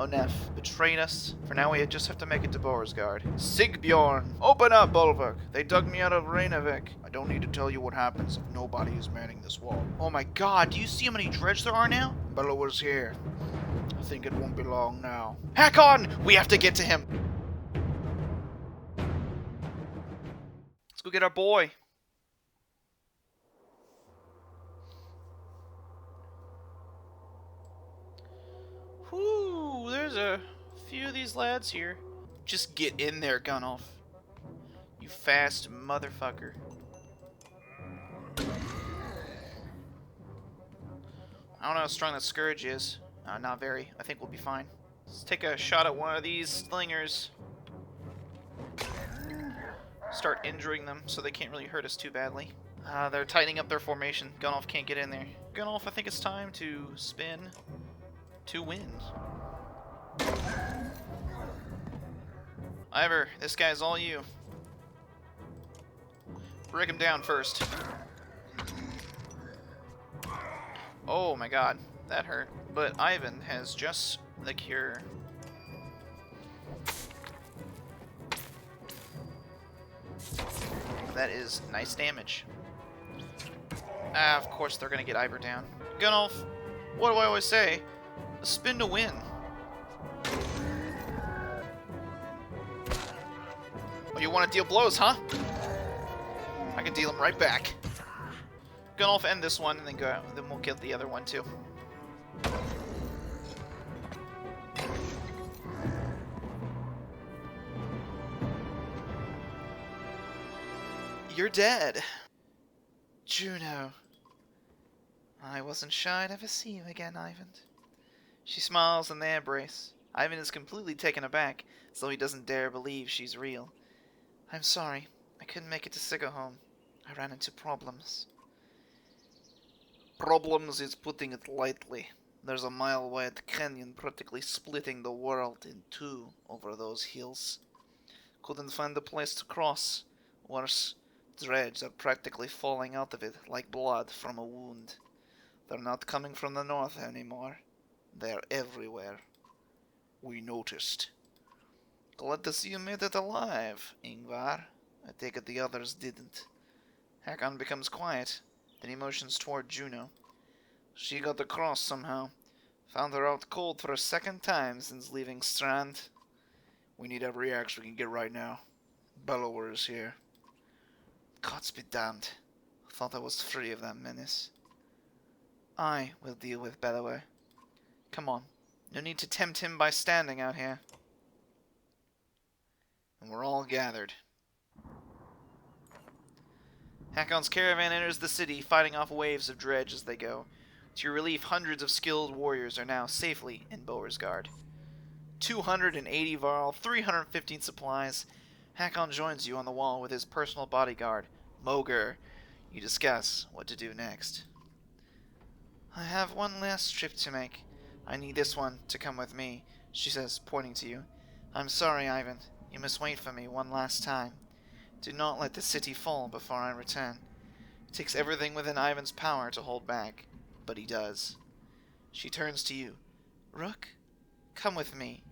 Onef betrayed us. For now, we just have to make it to Borisgard. Sigbjorn, open up, Bolvik. They dug me out of Reinavik. I don't need to tell you what happens if nobody is manning this wall. Oh my god, do you see how many dredge there are now? Bellower's here. I think it won't be long now. Hack on! We have to get to him. Let's go get our boy. Whoo, there's a few of these lads here. Just get in there, Gunnulf. You fast motherfucker. I don't know how strong that Scourge is. Not very. I think we'll be fine. Let's take a shot at one of these slingers. Start injuring them so they can't really hurt us too badly. They're tightening up their formation. Gunnulf can't get in there. Gunnulf, I think it's time to spin to win. Ivor, this guy's all you. Break him down first. Oh my god, that hurt. But Ivan has just the cure. That is nice damage. Of course they're gonna get Ivor down. Gunnulf, what do I always say? A spin to win. Oh, you want to deal blows, huh? I can deal them right back. Gunnulf, end this one, and then go. Then we'll kill the other one too. You're dead. Juno. I wasn't shy to ever see you again, Ivan. She smiles and they embrace. Ivan is completely taken aback, as though he doesn't dare believe she's real. I'm sorry. I couldn't make it to Sigaholm. I ran into problems. Problems is putting it lightly. There's a mile-wide canyon practically splitting the world in two over those hills. Couldn't find a place to cross. Worse, dredge are practically falling out of it like blood from a wound. They're not coming from the north anymore. They're everywhere. We noticed. Glad to see you made it alive, Ingvar. I take it the others didn't. Hakon becomes quiet, then he motions toward Juno. She got across somehow. Found her out cold for a second time since leaving Strand. We need every axe we can get right now. Bellower is here. Gods be damned. Thought I was free of that menace. I will deal with Bellower. Come on. No need to tempt him by standing out here. And we're all gathered. Hakon's caravan enters the city, fighting off waves of dredge as they go. To your relief, hundreds of skilled warriors are now safely in Borisgard. 280 Varl, 315 supplies. Hakon joins you on the wall with his personal bodyguard, Moger. You discuss what to do next. I have one last trip to make. I need this one to come with me, she says, pointing to you. I'm sorry, Ivan. You must wait for me one last time. Do not let the city fall before I return. It takes everything within Ivan's power to hold back, but he does. She turns to you. Rook, come with me.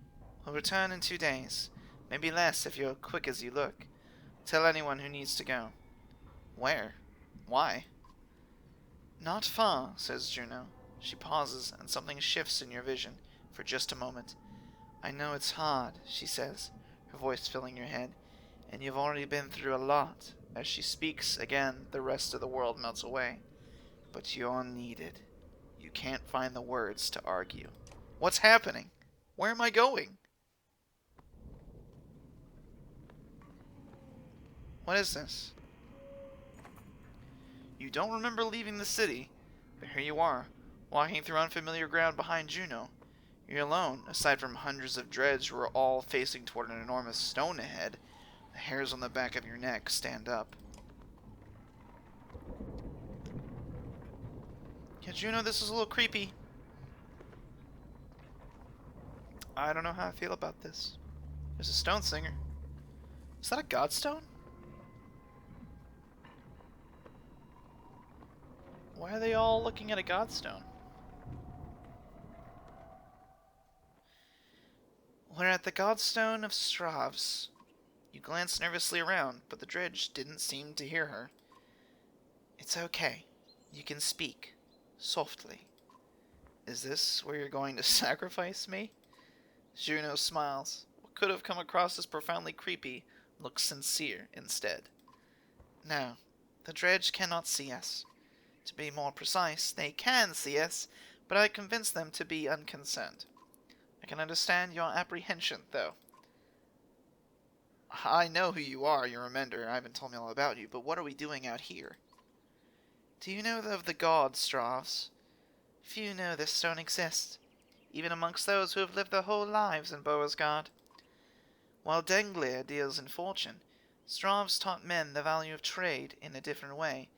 We'll return in 2 days. Maybe less if you're quick as you look. Tell anyone who needs to go. Where? Why? Not far, says Juno. She pauses, and something shifts in your vision for just a moment. I know it's hard, she says, her voice filling your head, and you've already been through a lot. As she speaks, again, the rest of the world melts away. But you're needed. You can't find the words to argue. What's happening? Where am I going? What is this? You don't remember leaving the city, but here you are, walking through unfamiliar ground behind Juno. You're alone, aside from hundreds of dredge who are all facing toward an enormous stone ahead. The hairs on the back of your neck stand up. Yeah, Juno, this is a little creepy. I don't know how I feel about this. There's a stone singer. Is that a godstone? Why are they all looking at a godstone? We're at the Godstone of Stravs. You glanced nervously around, but the dredge didn't seem to hear her. It's okay. You can speak. Softly. Is this where you're going to sacrifice me? Juno smiles. What could have come across as profoundly creepy looks sincere instead. No, the dredge cannot see us. To be more precise, they can see us, but I convinced them to be unconcerned. I can understand your apprehension, though. I know who you are, you remember. Ivan told me all about you, but what are we doing out here? Do you know of the gods, Stravs? Few know this stone exists, even amongst those who have lived their whole lives in Beauregard. While Denglir deals in fortune, Stravs taught men the value of trade in a different way.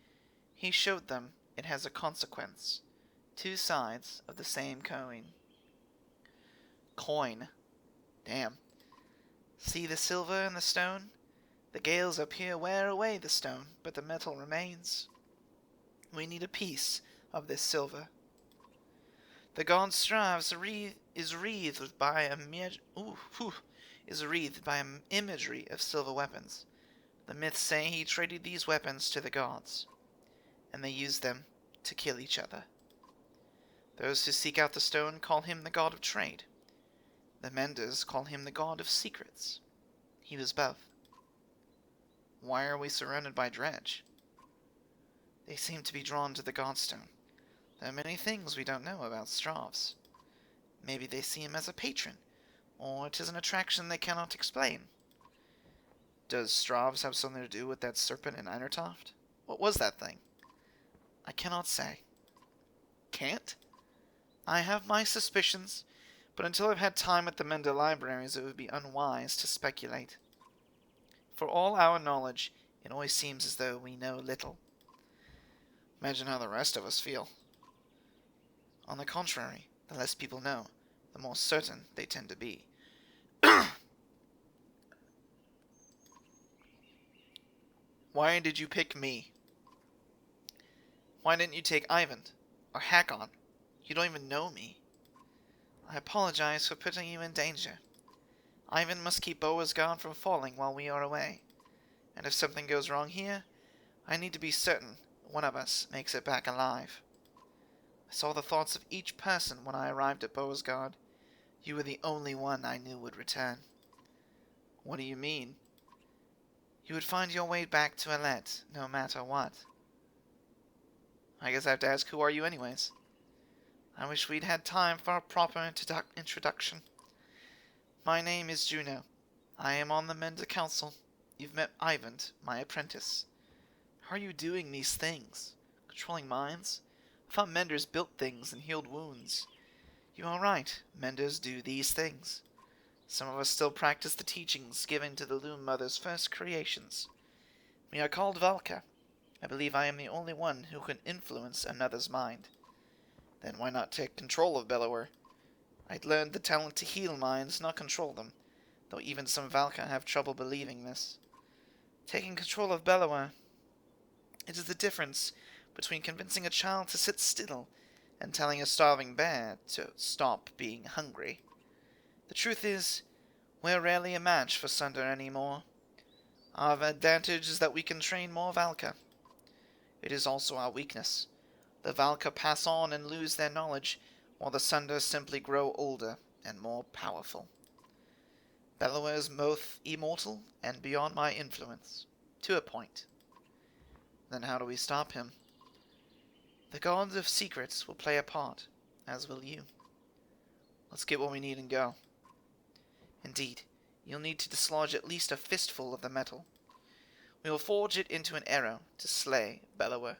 He showed them it has a consequence. Two sides of the same coin. Coin. Damn. See the silver in the stone? The gales up here wear away the stone, but the metal remains. We need a piece of this silver. The god Stravs is wreathed by an imagery of silver weapons. The myths say he traded these weapons to the gods, and they used them to kill each other. Those who seek out the stone call him the god of trade. The menders call him the god of secrets. He was both. Why are we surrounded by dredge? They seem to be drawn to the godstone. There are many things we don't know about Stravs. Maybe they see him as a patron, or it is an attraction they cannot explain. Does Stravs have something to do with that serpent in Einertoft? What was that thing? I cannot say. Can't? I have my suspicions, but until I've had time at the Mender libraries, it would be unwise to speculate. For all our knowledge, it always seems as though we know little. Imagine how the rest of us feel. On the contrary, the less people know, the more certain they tend to be. Why did you pick me? Why didn't you take Ivan? Or Hakon? You don't even know me. I apologize for putting you in danger. Ivan must keep Beauregard from falling while we are away. And if something goes wrong here, I need to be certain one of us makes it back alive. I saw the thoughts of each person when I arrived at Beauregard. You were the only one I knew would return. What do you mean? You would find your way back to Alette, no matter what. I guess I have to ask, who are you anyways? I wish we'd had time for a proper introduction. My name is Juno. I am on the Mender Council. You've met Ivan, my apprentice. How are you doing these things? Controlling minds? I thought Menders built things and healed wounds. You are right. Menders do these things. Some of us still practice the teachings given to the Loom Mother's first creations. We are called Valka. I believe I am the only one who can influence another's mind. Then why not take control of Bellower? I'd learned the talent to heal minds, not control them, though even some Valka have trouble believing this. Taking control of Bellower, it is the difference between convincing a child to sit still and telling a starving bear to stop being hungry. The truth is, we're rarely a match for Sunder anymore. Our advantage is that we can train more Valka. It is also our weakness. The Valka pass on and lose their knowledge, while the Sunder simply grow older and more powerful. Bellower is both immortal and beyond my influence, to a point. Then how do we stop him? The gods of secrets will play a part, as will you. Let's get what we need and go. Indeed, you'll need to dislodge at least a fistful of the metal. We will forge it into an arrow to slay Bellower.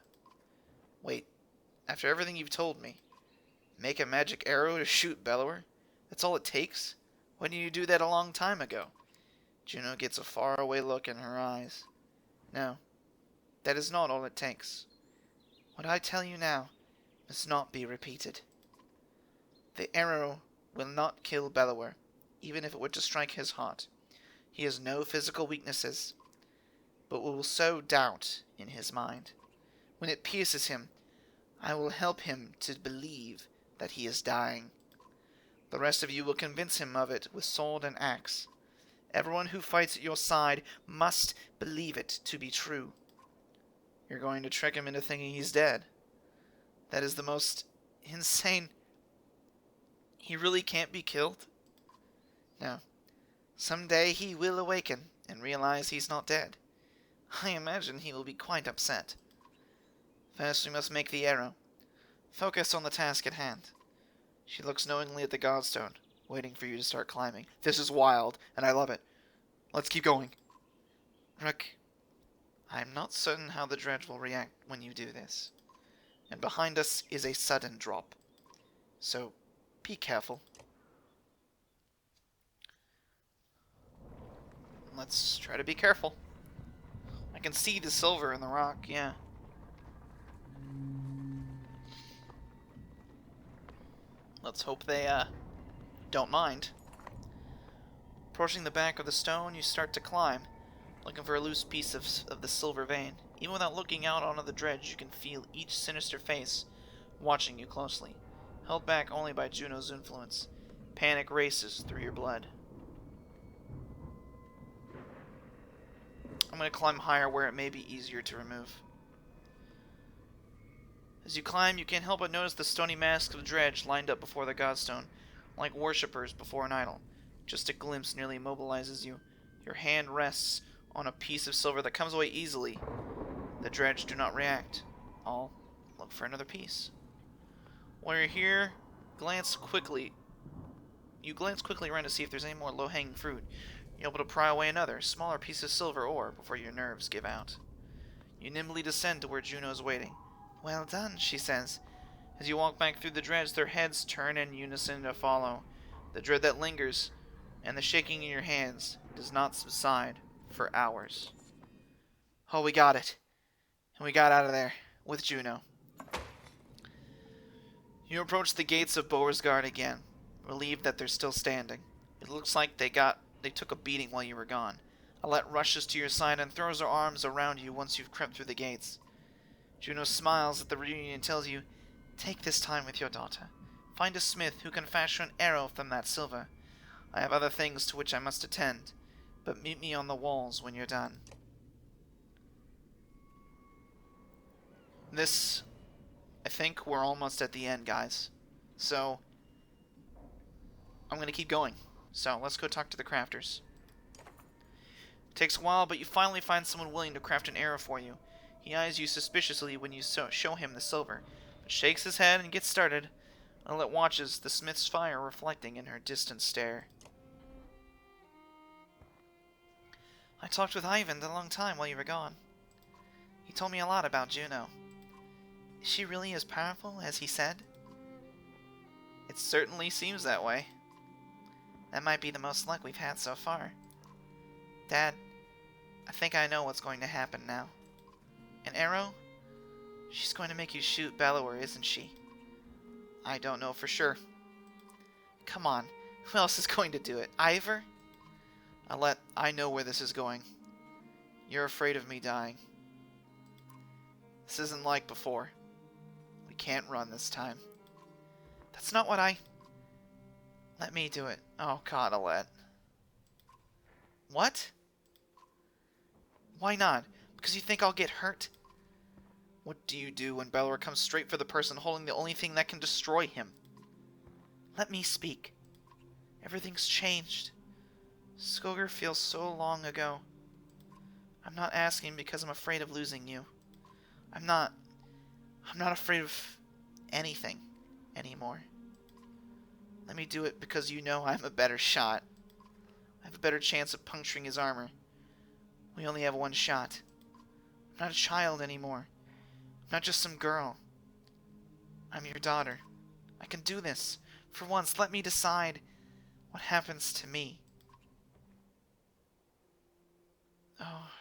Wait, after everything you've told me, make a magic arrow to shoot Bellower? That's all it takes? Why didn't you do that a long time ago? Juno gets a faraway look in her eyes. No, that is not all it takes. What I tell you now must not be repeated. The arrow will not kill Bellower, even if it were to strike his heart. He has no physical weaknesses, but will sow doubt in his mind. When it pierces him, I will help him to believe that he is dying. The rest of you will convince him of it with sword and axe. Everyone who fights at your side must believe it to be true. You're going to trick him into thinking he's dead. That is the most insane... He really can't be killed? No. Someday he will awaken and realize he's not dead. I imagine he will be quite upset. First we must make the arrow. Focus on the task at hand. She looks knowingly at the godstone, waiting for you to start climbing. This is wild, and I love it. Let's keep going. Rook, I'm not certain how the dredge will react when you do this. And behind us is a sudden drop. So, be careful. Let's try to be careful. I can see the silver in the rock, yeah. Let's hope they, don't mind. Approaching the back of the stone, you start to climb, looking for a loose piece of the silver vein. Even without looking out onto the dredge, you can feel each sinister face watching you closely. Held back only by Juno's influence, panic races through your blood. I'm going to climb higher where it may be easier to remove. As you climb, you can't help but notice the stony masks of the dredge lined up before the godstone, like worshippers before an idol. Just a glimpse nearly immobilizes you. Your hand rests on a piece of silver that comes away easily. The dredge do not react. I'll look for another piece. While you're here, glance quickly around to see if there's any more low-hanging fruit. You're able to pry away another, smaller piece of silver ore before your nerves give out. You nimbly descend to where Juno is waiting. Well done, she says. As you walk back through the dredge, their heads turn in unison to follow. The dread that lingers, and the shaking in your hands, does not subside for hours. Oh, we got it. And we got out of there, with Juno. You approach the gates of Beauregard again, relieved that they're still standing. It looks like they took a beating while you were gone. Alette rushes to your side and throws her arms around you once you've crept through the gates. Juno smiles at the reunion and tells you, take this time with your daughter. Find a smith who can fashion an arrow from that silver. I have other things to which I must attend, but meet me on the walls when you're done. This, I think we're almost at the end, guys. So, I'm going to keep going. So, let's go talk to the crafters. It takes a while, but you finally find someone willing to craft an arrow for you. He eyes you suspiciously when you show him the silver, but shakes his head and gets started. Alette watches the smith's fire reflecting in her distant stare. I talked with Ivan a long time while you were gone. He told me a lot about Juno. Is she really as powerful as he said? It certainly seems that way. That might be the most luck we've had so far. Dad, I think I know what's going to happen now. An arrow? She's going to make you shoot Bellower, isn't she? I don't know for sure. Come on, who else is going to do it? Ivor? Alette, I know where this is going. You're afraid of me dying. This isn't like before. We can't run this time. That's not what I... Let me do it. Oh God, Alette. What? Why not? Because you think I'll get hurt? What do you do when Bellower comes straight for the person holding the only thing that can destroy him? Let me speak. Everything's changed. Skoger feels so long ago. I'm not asking because I'm afraid of losing you. I'm not afraid of anything anymore. Let me do it because you know I'm a better shot. I have a better chance of puncturing his armor. We only have one shot. I'm not a child anymore. I'm not just some girl. I'm your daughter. I can do this. For once, let me decide what happens to me. Oh.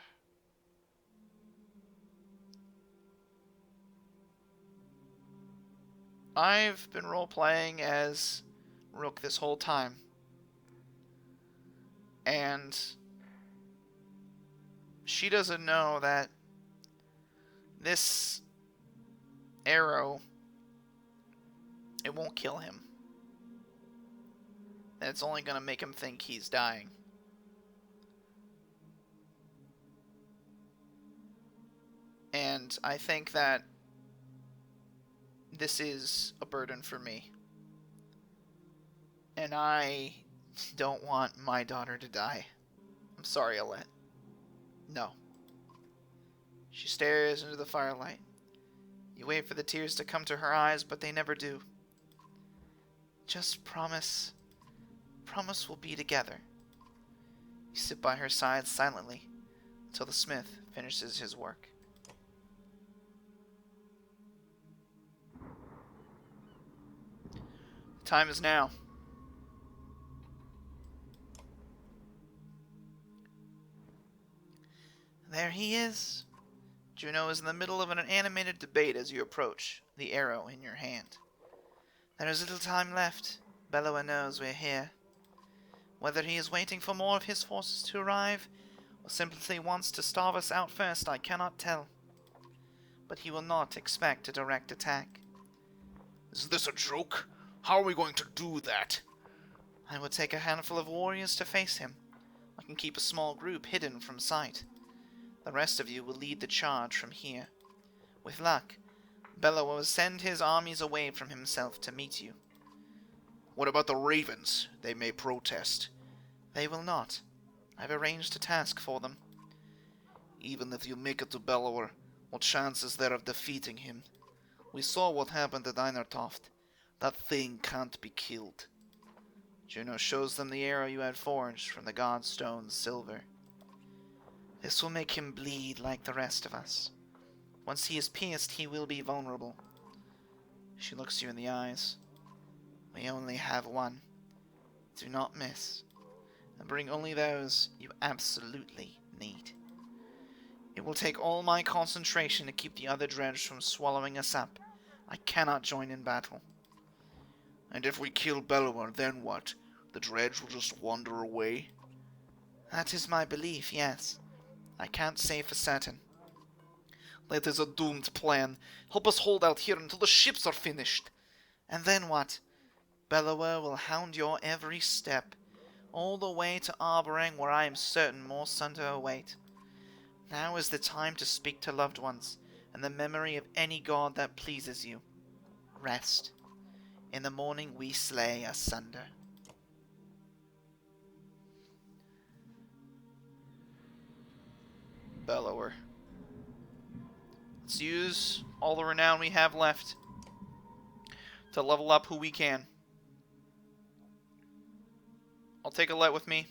I've been role-playing as Rook this whole time. And she doesn't know that this arrow, it won't kill him. then it's only going to make him think he's dying. And I think that this is a burden for me. And I don't want my daughter to die. I'm sorry, Alette. No. She stares into the firelight. You wait for the tears to come to her eyes, but they never do. Just promise. Promise we'll be together. You sit by her side silently until the smith finishes his work. The time is now. There he is. Juno is in the middle of an animated debate as you approach, the arrow in your hand. There is little time left. Bellower knows we're here. Whether he is waiting for more of his forces to arrive, or simply wants to starve us out first, I cannot tell. But he will not expect a direct attack. Is this a joke? How are we going to do that? I will take a handful of warriors to face him. I can keep a small group hidden from sight. The rest of you will lead the charge from here. With luck, Bellower will send his armies away from himself to meet you. What about the ravens? They may protest. They will not. I've arranged a task for them. Even if you make it to Bellower, what chance is there of defeating him? We saw what happened at Einertoft. That thing can't be killed. Juno shows them the arrow you had forged from the god stone's silver. This will make him bleed like the rest of us. Once he is pierced, he will be vulnerable. She looks you in the eyes. We only have one. Do not miss, and bring only those you absolutely need. It will take all my concentration to keep the other dredge from swallowing us up. I cannot join in battle. And if we kill Bellower, then what? The dredge will just wander away? That is my belief, yes. I can't say for certain. That is a doomed plan. Help us hold out here until the ships are finished. And then what? Bellower will hound your every step, all the way to Arborang, where I am certain more sunder await. Now is the time to speak to loved ones, and the memory of any god that pleases you. Rest. In the morning we slay asunder. Bellower. Let's use all the renown we have left to level up who we can. I'll take Alette with me.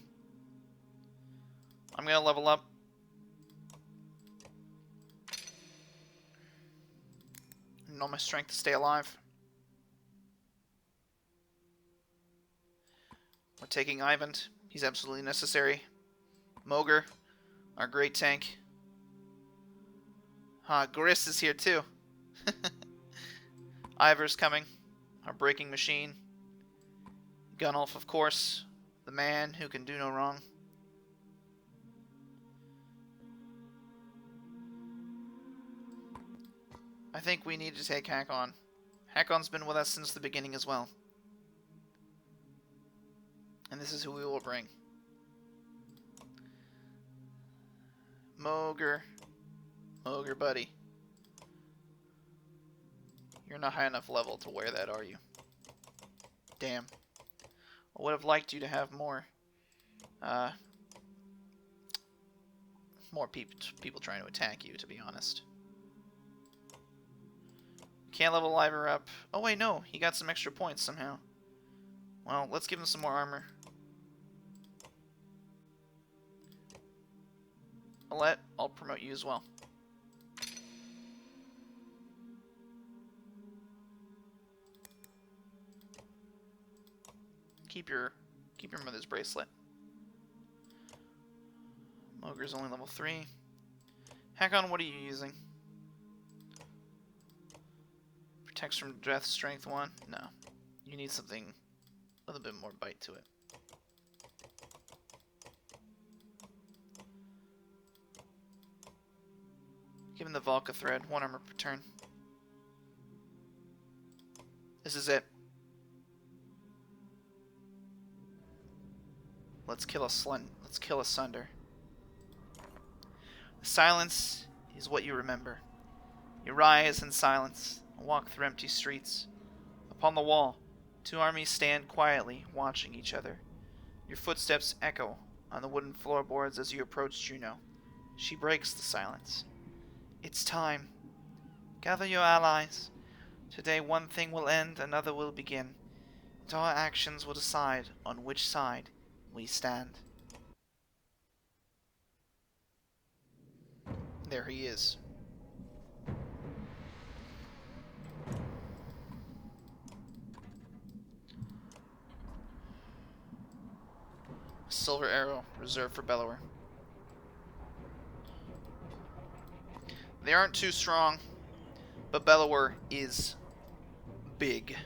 I'm gonna level up. And all my strength to stay alive. We're taking Ivan. He's absolutely necessary. Mogre, our great tank. Gris is here too. Ivor's coming. Our breaking machine. Gunulf, of course. The man who can do no wrong. I think we need to take Hakon. Hakon's been with us since the beginning as well. And this is who we will bring. Mogre. Mogre, buddy. You're not high enough level to wear that, are you? Damn. I would have liked you to have more people trying to attack you, to be honest. Can't level Ivor up. Oh wait, no, he got some extra points somehow. Well, let's give him some more armor. Alette, I'll promote you as well. Keep your mother's bracelet. Mogre's only level 3. Hakon, what are you using? Protects from death, strength 1? No. You need something with a bit more bite to it. Give him the Valka thread, 1 armor per turn. This is it. Let's kill asunder. The silence is what you remember. You rise in silence and walk through empty streets. Upon the wall, two armies stand quietly, watching each other. Your footsteps echo on the wooden floorboards as you approach Juno. She breaks the silence. It's time. Gather your allies. Today one thing will end, another will begin. And our actions will decide on which side we stand. There he is. A silver arrow reserved for Bellower. They aren't too strong, but Bellower is big.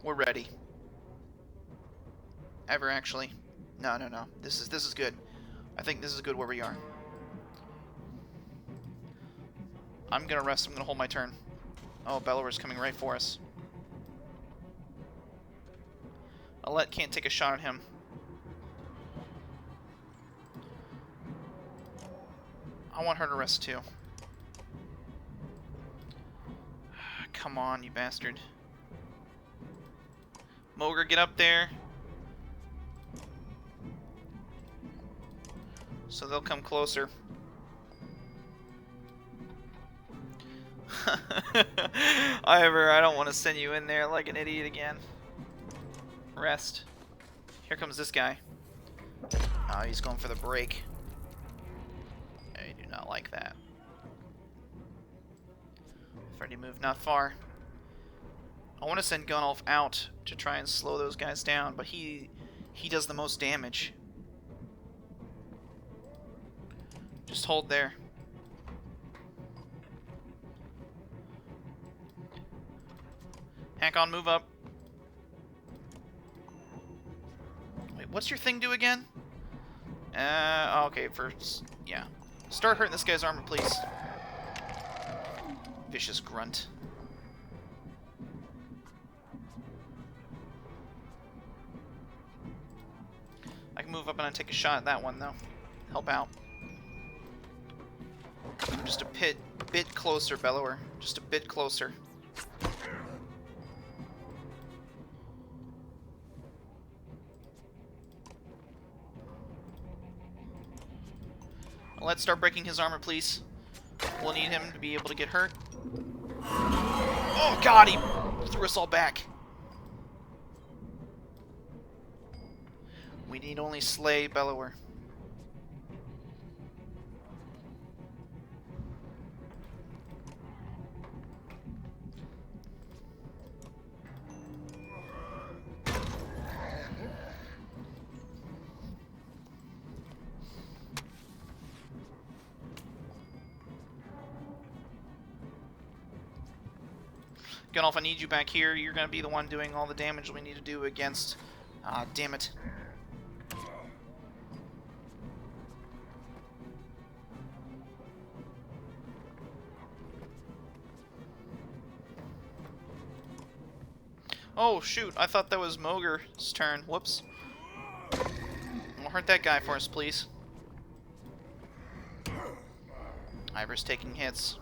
We're ready. Ever actually? No. This is good. I think this is good where we are. I'm gonna rest. I'm gonna hold my turn. Oh, Bellower's coming right for us. Alette can't take a shot at him. I want her to rest too. Come on, you bastard. Mogre, get up there. So they'll come closer. Ivor, I don't want to send you in there like an idiot again. Rest. Here comes this guy. Oh, he's going for the break. I do not like that. Freddy moved not far. I want to send Gunnulf out to try and slow those guys down, but he does the most damage. Just hold there. Hakon, move up. Wait, what's your thing do again? Okay, first, yeah. Start hurting this guy's armor, please. Vicious grunt. I can move up and I take a shot at that one, though. Help out. Just a bit closer, Bellower. Just a bit closer. Let's start breaking his armor, please. We'll need him to be able to get hurt. Oh god, he threw us all back. We need only slay Bellower. Gunnulf, I need you back here. You're going to be the one doing all the damage we need to do against... damn it. Oh, shoot. I thought that was Mogre's turn. Whoops. We'll hurt that guy for us, please. Ivor's taking hits.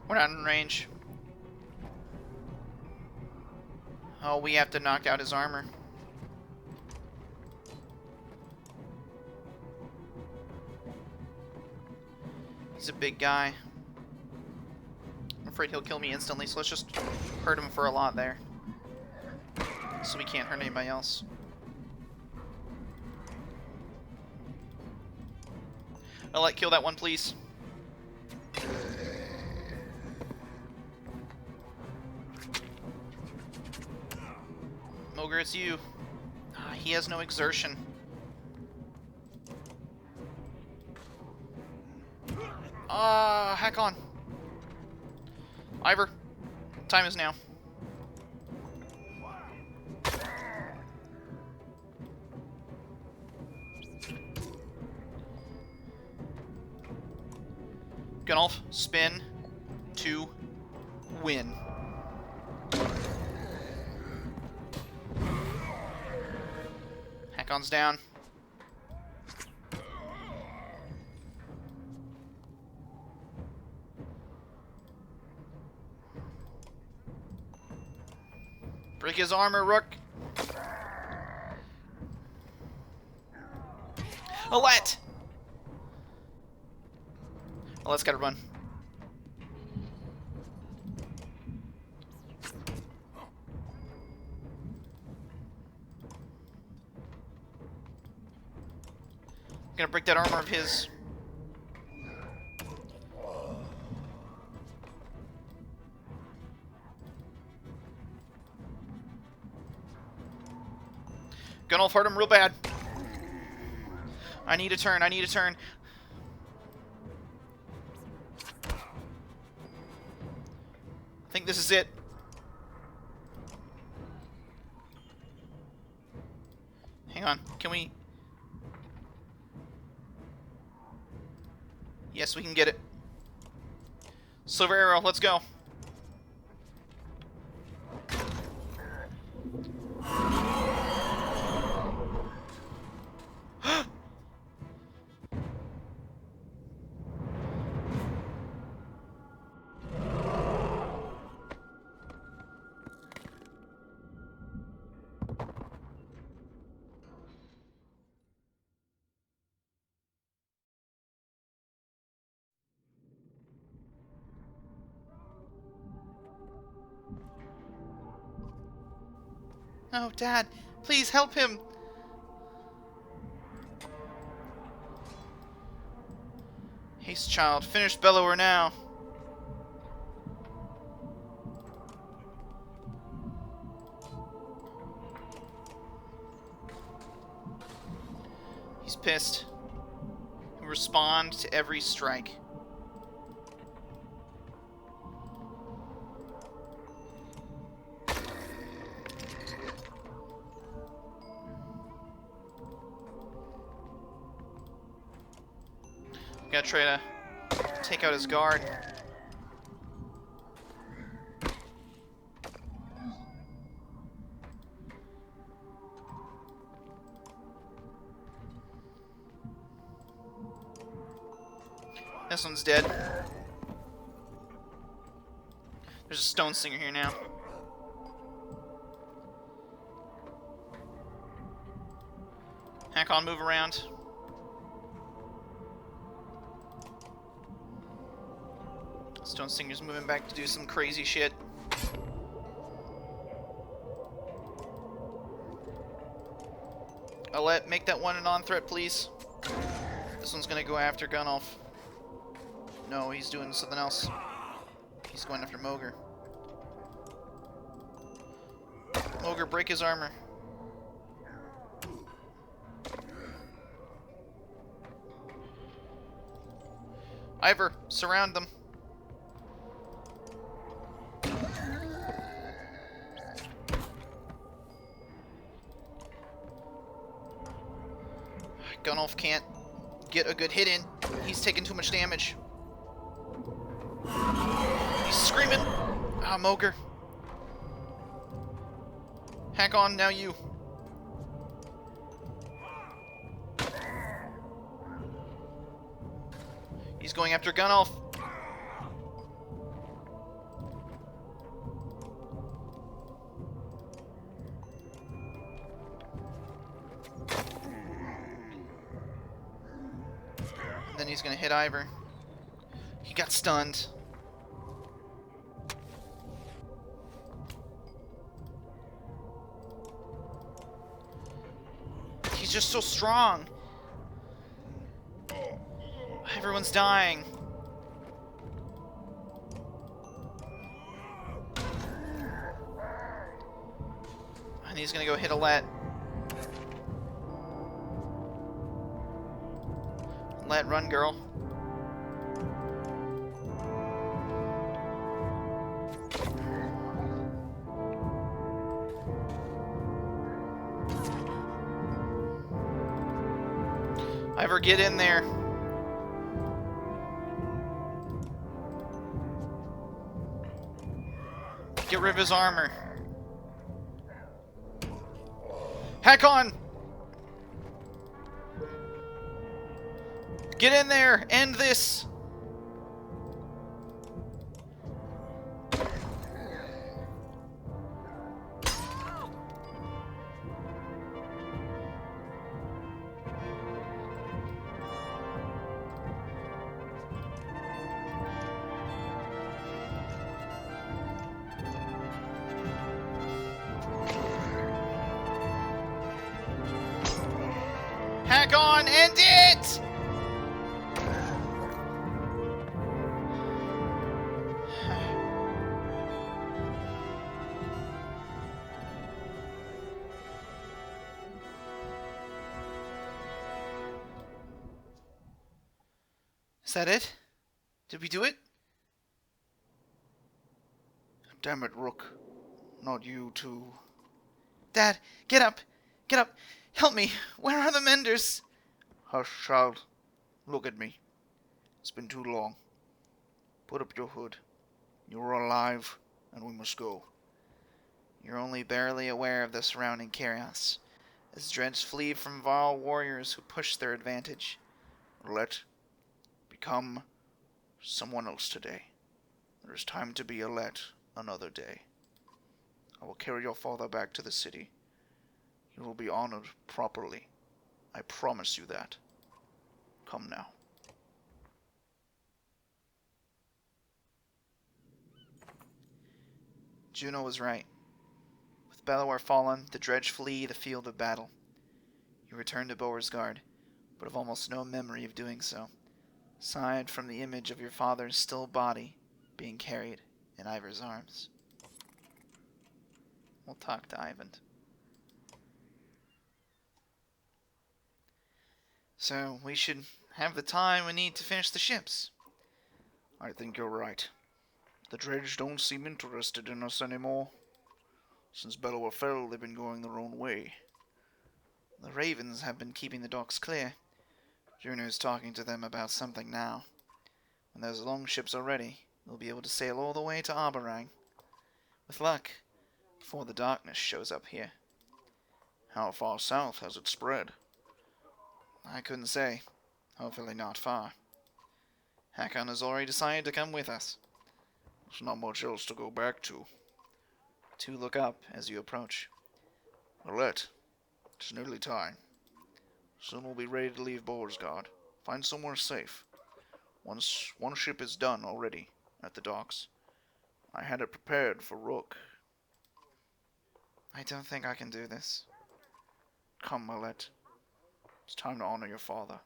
We're not in range. Oh, we have to knock out his armor. He's a big guy. I'm afraid he'll kill me instantly, so let's just hurt him for a lot there. So we can't hurt anybody else. Alette, kill that one, please. Mogre, it's you. He has no exertion. Hack on. Ivor, time is now. Gunolf, spin to win. Hakon's down. Break his armor, Rook. Alette! Alette's gotta run. Gonna break that armor of his. Gunolf hurt him real bad. I need a turn, I need a turn. I think this is it. Hang on, can we... Yes, we can get it. Silver Arrow, let's go. No, Dad, please help him. Haste, child. Finish Bellower now. He's pissed. He'll respond to every strike. Gotta try to take out his guard. This one's dead. There's a stone singer here now. Hakon, move around. Stone Singer's moving back to do some crazy shit. Alette, make that one a non-threat, please. This one's gonna go after Gunolf. No, he's doing something else. He's going after Mogr. Mogr, break his armor. Ivor, surround them. Gunolf can't get a good hit in. He's taking too much damage. He's screaming. Ah, Mogr. Hakon, now you. He's going after Gunolf. Then he's gonna hit Ivor. He got stunned. He's just so strong. Everyone's dying. And he's gonna go hit Alette. Let run, girl. Ivor, get in there. Get rid of his armor. Hack on! Get in there! End this! Hack on! End it! Is that it? Did we do it? Damn it, Rook. Not you, too. Dad, get up! Get up! Help me! Where are the menders? Hush, child. Look at me. It's been too long. Put up your hood. You're alive, and we must go. You're only barely aware of the surrounding chaos, as dreads flee from Varl warriors who push their advantage. Let become someone else today. There is time to be a let another day. I will carry your father back to the city. He will be honored properly. I promise you that. Come now. Juno was right. With Bellower fallen, the Dredge flee the field of battle. You return to Beauregard, but have almost no memory of doing so, aside from the image of your father's still body being carried in Ivor's arms. We'll talk to Ivan. So, we should have the time we need to finish the ships. I think you're right. The Dredge don't seem interested in us anymore. Since Bellower fell, they've been going their own way. The Ravens have been keeping the docks clear. Juno's talking to them about something now. When those longships are ready, we'll be able to sail all the way to Arborang. With luck, before the darkness shows up here. How far south has it spread? I couldn't say. Hopefully not far. Hakon has already decided to come with us. There's not much else to go back to. Two look up as you approach. Alette, it's nearly time. Soon we'll be ready to leave Beauregard. Find somewhere safe. Once one ship is done already at the docks. I had it prepared for Rook. I don't think I can do this. Come, Alette. It's time to honor your father.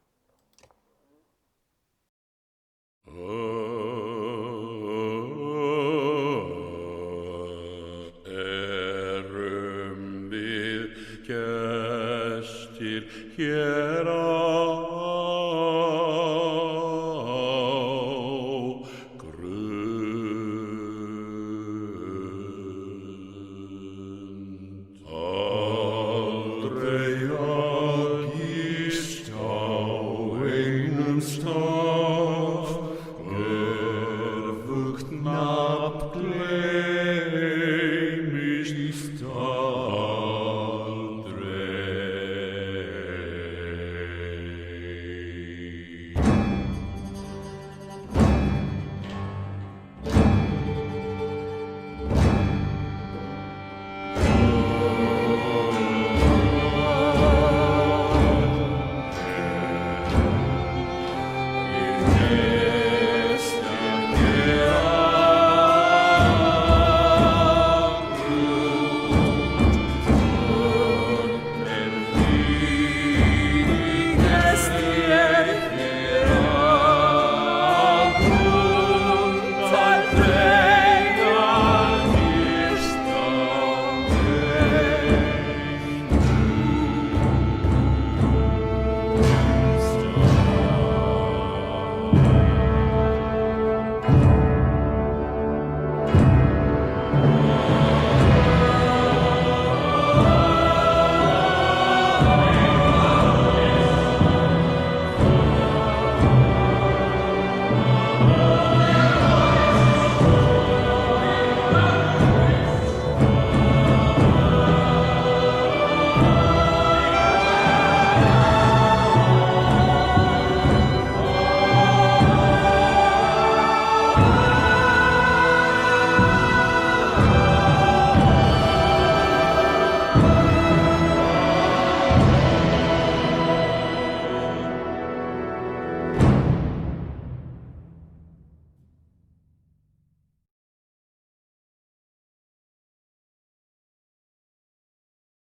Erum við gestir hér á